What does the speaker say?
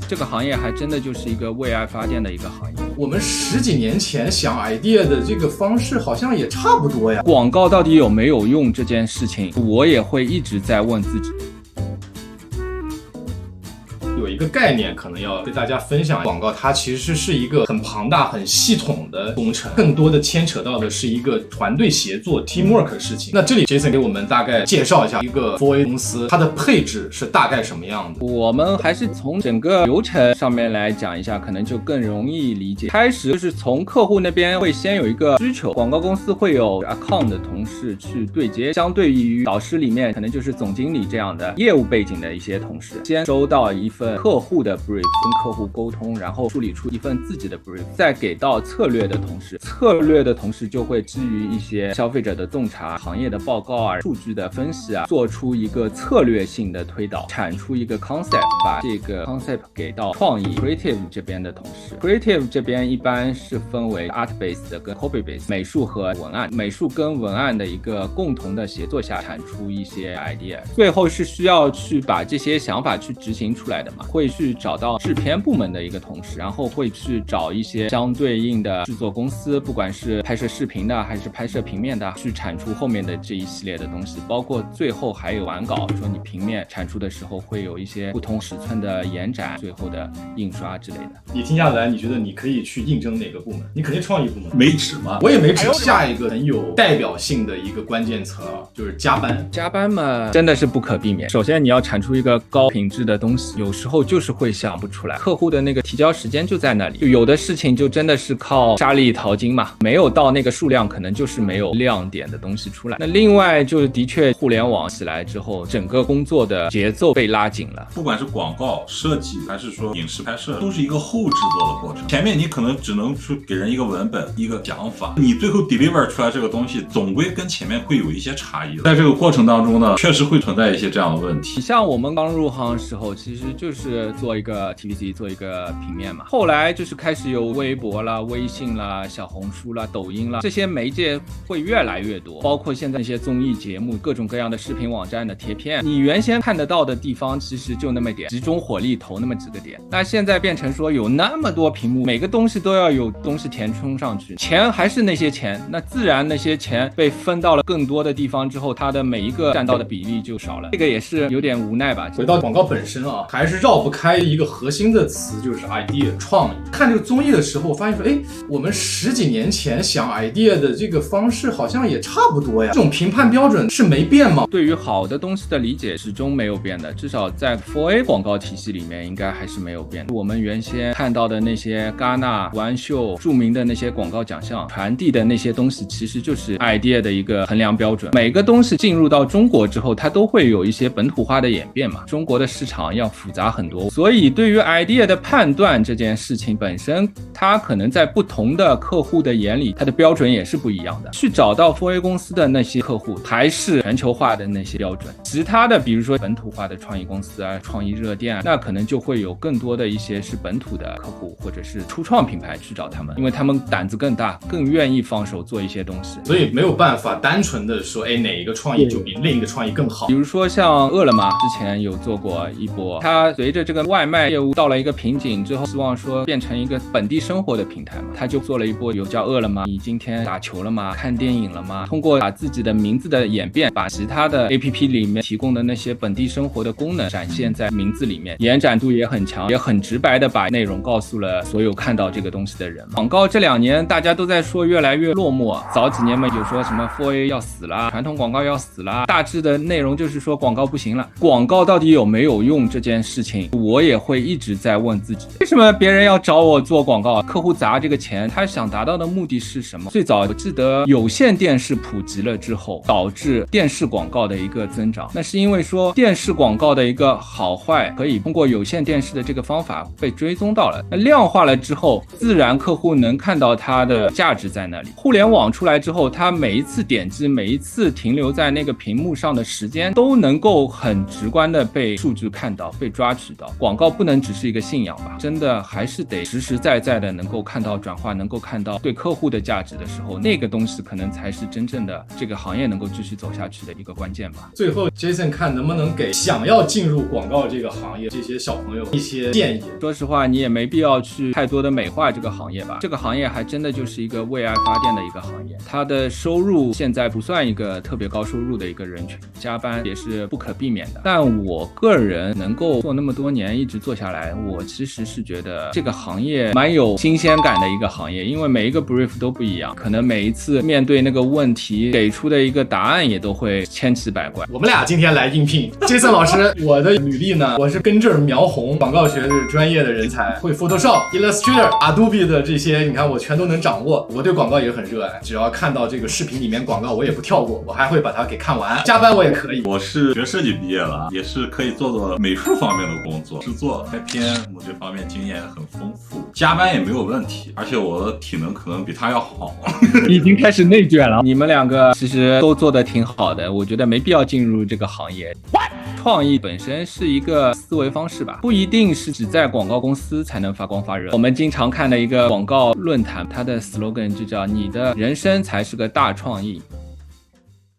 这个行业还真的就是一个为爱发电的一个行业。我们10几年前想 idea 的这个方式好像也差不多呀。广告到底有没有用这件事情，我也会一直在问自己。有一个概念可能要跟大家分享，广告它其实是一个很庞大很系统的工程，更多的牵扯到的是一个团队协作 teamwork 的事情。那这里 Jason 给我们大概介绍一下一个 4A 公司它的配置是大概什么样的。我们还是从整个流程上面来讲一下，可能就更容易理解。开始就是从客户那边会先有一个需求，广告公司会有 account 的同事去对接，相对于导师里面可能就是总经理这样的业务背景的一些同事，先收到一份客户的 brief， 跟客户沟通，然后梳理出一份自己的 brief， 再给到策略的同事，策略的同事就会基于一些消费者的洞察、行业的报告啊、数据的分析啊，做出一个策略性的推导，产出一个 concept， 把这个 concept 给到创意 creative 这边的同事。creative 这边一般是分为 art based 的跟 copy based， 美术和文案，美术跟文案的一个共同的协作下产出一些 idea， 最后是需要去把这些想法去执行出来的嘛，会去找到制片部门的一个同事，然后会去找一些相对应的制作公司，不管是拍摄视频的还是拍摄平面的，去产出后面的这一系列的东西，包括最后还有完稿，比如说你平面产出的时候会有一些不同尺寸的延展，最后的印刷之类的。你听下来，你觉得你可以去应征哪个部门？你肯定创意部门。没纸吗？我也没纸。下一个很有代表性的一个关键词啊，就是加班。加班嘛，真的是不可避免。首先你要产出一个高品质的东西，有时候就是会想不出来，客户的那个提交时间就在那里，就有的事情就真的是靠沙粒淘金嘛，没有到那个数量，可能就是没有亮点的东西出来。那另外就是的确互联网起来之后，整个工作的节奏被拉紧了，不管是广告设计还是说影视拍摄，都是一个后制作的过程。前面你可能只能去给人一个文本一个想法，你最后 deliver 出来这个东西总归跟前面会有一些差异的。在这个过程当中呢，确实会存在一些这样的问题。你像我们刚入行的时候，其实就是做一个 TVC， 做一个平面嘛，后来就是开始有微博啦、微信啦、小红书啦、抖音啦，这些媒介会越来越多，包括现在一些综艺节目、各种各样的视频网站的贴片，你原先看得到的地方其实就那么点，集中火力投那么几个点，那现在变成说有那么多屏幕，每个东西都要有东西填充上去，钱还是那些钱，那自然那些钱被分到了更多的地方之后，它的每一个占到的比例就少了，这个也是有点无奈吧。回到广告本身啊，还是绕不开一个核心的词，就是 idea 创意。看这个综艺的时候，我发现说，我们10几年前想 idea 的这个方式好像也差不多呀。这种评判标准是没变吗？对于好的东西的理解始终没有变的，至少在 4A 广告体系里面应该还是没有变的。我们原先看到的那些戛纳、玩秀、著名的那些广告奖项传递的那些东西，其实就是 idea 的一个衡量标准。每个东西进入到中国之后，它都会有一些本土化的演变嘛。中国的市场要复杂很多，所以对于 idea 的判断这件事情本身，它可能在不同的客户的眼里，它的标准也是不一样的。去找到 4A 公司的那些客户，还是全球化的那些标准。其他的，比如说本土化的创意公司啊、创意热店啊，那可能就会有更多的一些是本土的客户或者是初创品牌去找他们，因为他们胆子更大，更愿意放手做一些东西。所以没有办法单纯的说，哪一个创意就比另一个创意更好。比如说像饿了么之前有做过一波，它随着这个外卖业务到了一个瓶颈之后，希望说变成一个本地生活的平台嘛，他就做了一波有叫饿了么，你今天打球了吗？看电影了吗？通过把自己的名字的演变，把其他的 APP 里面提供的那些本地生活的功能展现在名字里面，延展度也很强，也很直白的把内容告诉了所有看到这个东西的人。广告这2年大家都在说越来越落寞，早几年嘛有说什么 4A 要死啦，传统广告要死啦，大致的内容就是说广告不行了。广告到底有没有用这件事情，我也会一直在问自己，为什么别人要找我做广告？客户砸这个钱，他想达到的目的是什么？最早我记得有线电视普及了之后，导致电视广告的一个增长，那是因为说电视广告的一个好坏可以通过有线电视的这个方法被追踪到了，那量化了之后，自然客户能看到它的价值在那里。互联网出来之后，它每一次点击，每一次停留在那个屏幕上的时间都能够很直观的被数据看到，被抓取识到，广告不能只是一个信仰吧，真的还是得实实在在的能够看到转化，能够看到对客户的价值的时候，那个东西可能才是真正的这个行业能够继续走下去的一个关键吧。最后 Jason 看能不能给想要进入广告这个行业这些小朋友一些建议。说实话，你也没必要去太多的美化这个行业吧，这个行业还真的就是一个为爱发电的一个行业，它的收入现在不算一个特别高收入的一个人群，加班也是不可避免的。但我个人能够做那么多年一直做下来，我其实是觉得这个行业蛮有新鲜感的一个行业，因为每一个 brief 都不一样，可能每一次面对那个问题给出的一个答案也都会千奇百怪。我们俩今天来应聘 Jason 老师，我的履历呢，我是跟这儿描红，广告学是专业的人才，会 Photoshop、Illustrator、Adobe 的这些，你看我全都能掌握。我对广告也很热爱，只要看到这个视频里面广告，我也不跳过，我还会把它给看完，加班我也可以。我是学设计毕业了，也是可以做美术方面的工作，制作、拍片，我这方面经验很丰富，加班也没有问题，而且我的体能可能比他要好。已经开始内卷了。你们两个其实都做得挺好的，我觉得没必要进入这个行业。创意本身是一个思维方式吧，不一定是只在广告公司才能发光发热。我们经常看的一个广告论坛，它的 slogan 就叫你的人生才是个大创意。